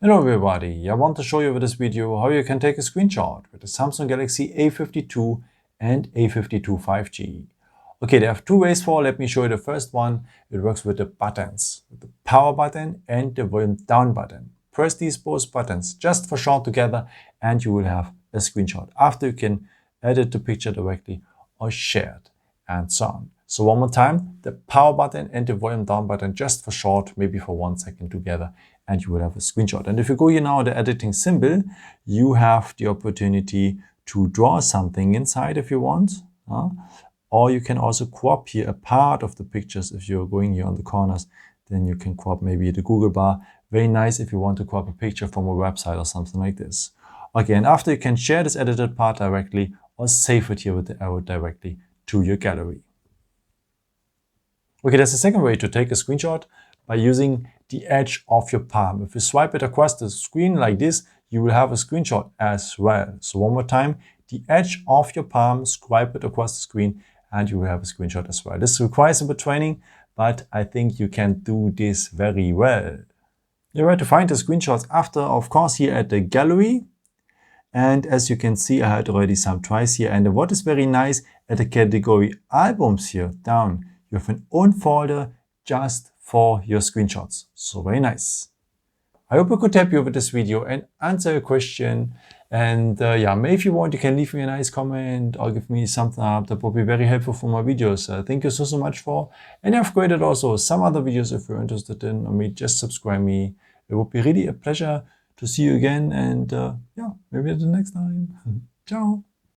Hello everybody, I want to show you with this video how you can take a screenshot with the Samsung Galaxy A52 and A52 5G. Okay, there are two ways for. Let me show you the first one. It works with the buttons, with the power button and the volume down button. Press these both buttons just for short together and you will have a screenshot. After you can edit the picture directly or share it and so on. So one more time, the power button and the volume down button just for short, maybe for 1 second together, and you will have a screenshot. And if you go here now, the editing symbol, you have the opportunity to draw something inside if you want. Or you can also crop here a part of the pictures. If you're going here on the corners, then you can crop maybe the Google bar. Very nice if you want to crop a picture from a website or something like this. Okay, and after you can share this edited part directly or save it here with the arrow directly to your gallery. Okay, there's a second way to take a screenshot by using the edge of your palm. If you swipe it across the screen like this, you will have a screenshot as well. So one more time, the edge of your palm, swipe it across the screen, and you will have a screenshot as well. This requires a bit of training, but I think you can do this very well. You're right to find the screenshots after, of course, here at the gallery. And as you can see, I had already some tries here. And what is very nice, at the category albums here down, you have an own folder just for your screenshots. So very nice. I hope I could help you with this video and answer your question. And yeah, maybe if you want, you can leave me a nice comment or give me something up. That would be very helpful for my videos. Thank you so much for. And I've created also some other videos if you're interested in. I mean, just subscribe me. It would be really a pleasure to see you again. And yeah, maybe at the next time. Ciao.